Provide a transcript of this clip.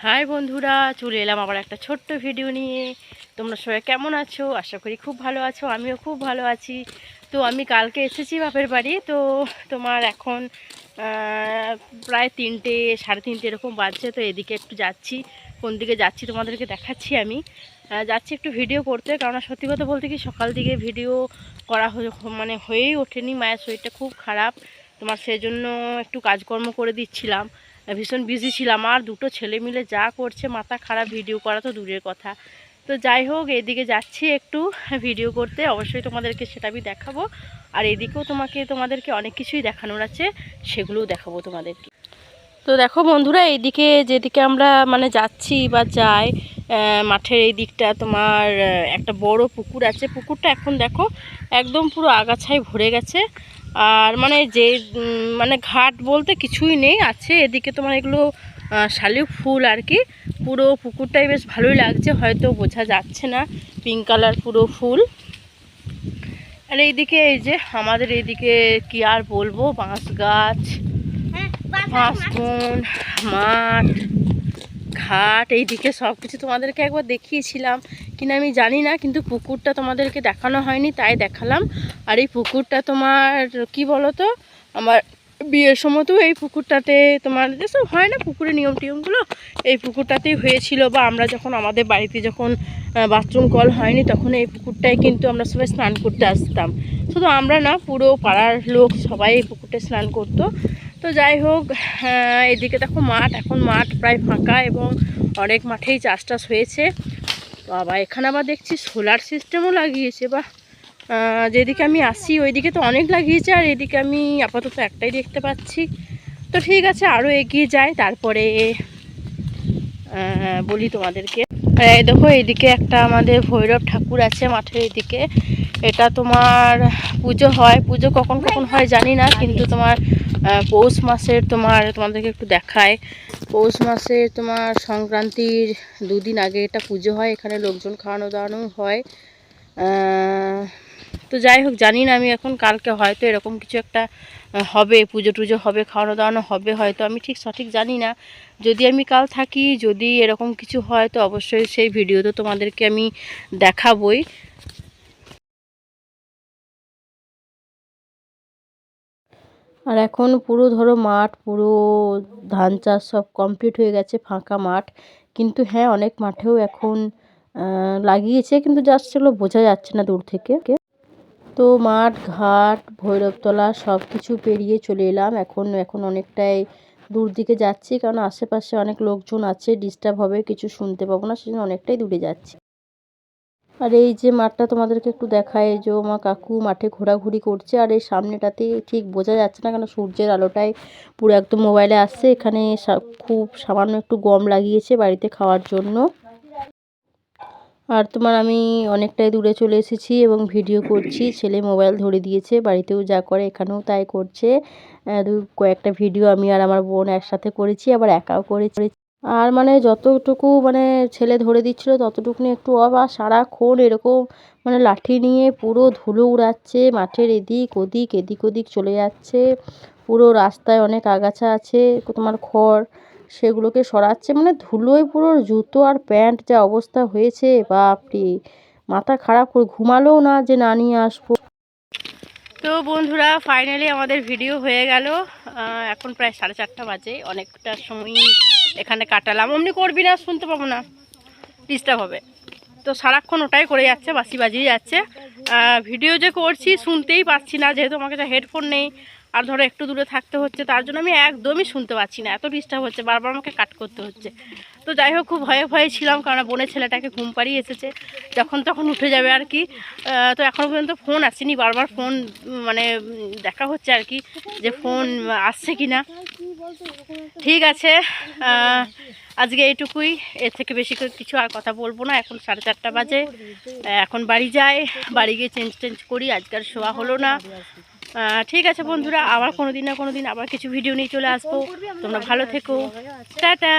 High বন্ধুরা, চলে এলাম আবার একটা ছোট্ট ভিডিও নিয়ে। তোমরা সবাই কেমন আছো? আশা করি খুব ভালো আছো, আমিও খুব ভালো আছি। তো আমি কালকে এসেছি বাপের বাড়ি। তো তোমার এখন প্রায় 3টে, সাড়ে 3টে এরকম বাজছে। তো এদিকে একটু যাচ্ছি, কোন দিকে যাচ্ছি তোমাদেরকে দেখাচ্ছি। আমি যাচ্ছি একটু ভিডিও করতে, কারণ সত্যি কথা বলতে কি সকাল দিকে ভিডিও করা মানে হয়েই ওঠেনি। মায়ের শরীরটা খুব খারাপ, তোমার সেজন্য একটু কাজকর্ম করে দিচ্ছিলাম, ভীষণ বিজি ছিলাম। আর দুটো ছেলে মিলে যা করছে, মাথা খারাপ, ভিডিও করা তো দূরের কথা। তো যাই হোক, এদিকে যাচ্ছি একটু ভিডিও করতে, অবশ্যই তোমাদেরকে সেটা আমি দেখাবো। আর এদিকেও তোমাদেরকে অনেক কিছুই দেখানোর আছে, সেগুলোও দেখাবো তোমাদেরকে। তো দেখো বন্ধুরা, এইদিকে যেদিকে আমরা মানে যাচ্ছি বা যাই, মাঠের এই দিকটা তোমার একটা বড় পুকুর আছে। পুকুরটা এখন দেখো একদম পুরো আগাছায় ভরে গেছে। আর মানে যে মানে ঘাট বলতে কিছুই নেই, আছে এদিকে তোমার এগুলো শালিক ফুল আর কি। পুরো পুকুরটাই বেশ ভালোই লাগছে, হয়তো বোঝা যাচ্ছে না, পিঙ্ক কালার পুরো ফুল। আর এইদিকে এই যে আমাদের এইদিকে কি আর বলবো, বাঁশ গাছ, বাঁশবন, মাঠ, ঘাট, এইদিকে সব কিছু তোমাদেরকে একবার দেখিয়েছিলাম কিনা আমি জানি না, কিন্তু পুকুরটা তোমাদেরকে দেখানো হয়নি, তাই দেখালাম। আর এই পুকুরটা তোমার কি বলো তো, আমার বিয়ের সময়তেও এই পুকুরটাতে তোমার যেসব হয় না পুকুরের নিয়ম টিয়মগুলো, এই পুকুরটাতেই হয়েছিল। বা আমরা যখন আমাদের বাড়িতে যখন বাথরুম কল হয়নি, তখন এই পুকুরটায় কিন্তু আমরা সবাই স্নান করতে আসতাম। শুধু আমরা না, পুরো পাড়ার লোক সবাই এই পুকুরটায় স্নান করতো। তো যাই হোক, এদিকে দেখো মাঠ, এখন মাঠ প্রায় ফাঁকা এবং অনেক মাঠেই চাষ টাস হয়েছে। বাবা, এখানে আবার দেখছি সোলার সিস্টেমও লাগিয়েছে। বা যেদিকে আমি আসি ওইদিকে তো অনেক লাগিয়েছে, আর এদিকে আমি আপাতত একটাই দেখতে পাচ্ছি। তো ঠিক আছে, আরও এগিয়ে যাই, তারপরে বলি তোমাদেরকে। এই দেখো, এইদিকে একটা আমাদের ভৈরব ঠাকুর আছে মাঠের এদিকে। এটা তোমার পুজো হয়, পুজো কখন কখন হয় জানি না, কিন্তু তোমার পৌষ মাসের তোমাদেরকে একটু দেখায়। পৌষ মাসের তোমার সংক্রান্তির 2 দিন আগে এটা পুজো হয়। এখানে লোকজন খাওয়ানো দাওয়ানো হয়। তো যাই হোক, জানি না আমি এখন, কালকে হয়তো এরকম কিছু একটা হবে, পুজো টুজো হবে, খাওয়ানো দাওয়ানো হবে হয়তো, আমি ঠিক সঠিক জানি না। যদি আমি কাল থাকি, যদি এরকম কিছু হয়, তো অবশ্যই সেই ভিডিও তো তোমাদেরকে আমি দেখাবই। আর এখন পুরো ধরো মাঠ, পুরো ধান চাষ সব কমপ্লিট হয়ে গেছে, ফাঁকা মাঠ। কিন্তু হ্যাঁ, অনেক মাঠেও এখন লাগিয়েছে, কিন্তু জাস্ট সেগুলো বোঝা যাচ্ছে না দূর থেকে। তো মাঠ, ঘাট, ভৈরবতলা সব কিছু পেরিয়ে চলে এলাম। এখন অনেকটাই দূর দিকে যাচ্ছি, কারণ আশেপাশে অনেক লোকজন আছে, ডিস্টার্ব হবে, কিছু শুনতে পাবো না, সেজন্য অনেকটাই দূরে যাচ্ছি। আর এই যে মাঠটা তোমাদেরকে একটু দেখায়, যে আমার কাকু মাঠে ঘোরাঘুরি করছে। আর এই সামনেটাতে ঠিক বোঝা যাচ্ছে না, কেন সূর্যের আলোটাই পুরো একদম মোবাইলে আসছে। এখানে খুব সামান্য একটু গম লাগিয়েছে বাড়িতে খাওয়ার জন্য। আর তোমার আমি অনেকটাই দূরে চলে এসেছি এবং ভিডিও করছি। ছেলে মোবাইল ধরে দিয়েছে, বাড়িতেও যা করে এখানেও তাই করছে। কয়েকটা ভিডিও আমি আর আমার বোন একসাথে করেছি, আবার একাও করেছি। আর মানে যতটুকু মানে ছেলে ধরে দিচ্ছিল ততটুকুনি একটু আর সারাক্ষণ এরকম মানে লাঠি নিয়ে পুরো ধুলো উড়াচ্ছে, মাঠের এদিক ওদিক এদিক ওদিক চলে যাচ্ছে। পুরো রাস্তায় অনেক আগাছা আছে, তোমার খড়, সেগুলোকে সরাচ্ছে, মানে ধুলোয় পুরো জুতো আর প্যান্ট যা অবস্থা হয়েছে, বাপরে, মাথা খারাপ করে ঘুমালেও না যে না নিয়ে আসবো। তো বন্ধুরা, ফাইনালি আমাদের ভিডিও হয়ে গেল। এখন প্রায় 4:30 বাজে, অনেকটা সময় এখানে কাটালাম। অমনি করবি না, শুনতে পাবো না, ডিস্টার্ব হবে। তো সারাক্ষণ ওটাই করে যাচ্ছে, বাঁশি বাজিয়ে যাচ্ছে। ভিডিও যে করছি শুনতেই পাচ্ছি না, যেহেতু আমার কাছে হেডফোন নেই। আর ধরো একটু দূরে থাকতে হচ্ছে, তার জন্য আমি একদমই শুনতে পাচ্ছি না, এত ডিস্টার্ব হচ্ছে, বারবার আমাকে কাট করতে হচ্ছে। তো যাই হোক, খুব ভয়ে ভয়ে ছিলাম, কারণ বোনের ছেলেটাকে ঘুম পাড়িয়ে এসেছে, যখন তখন উঠে যাবে আর কি। তো এখনও পর্যন্ত ফোন আসেনি, বারবার ফোন মানে দেখা হচ্ছে আর কি, যে ফোন আসছে কি না। ঠিক আছে, আজকে এইটুকুই, এর থেকে বেশি করে কিছু আর কথা বলবো না। এখন 4:30 বাজে, এখন বাড়ি যাই, বাড়ি গিয়ে চেঞ্জ করি, আজকাল শোয়া হলো না। ঠিক আছে বন্ধুরা, আবার কোনো দিন না কোনো দিন আবার কিছু ভিডিও নিয়ে চলে আসবো। তোমরা ভালো থেকো, টাটা।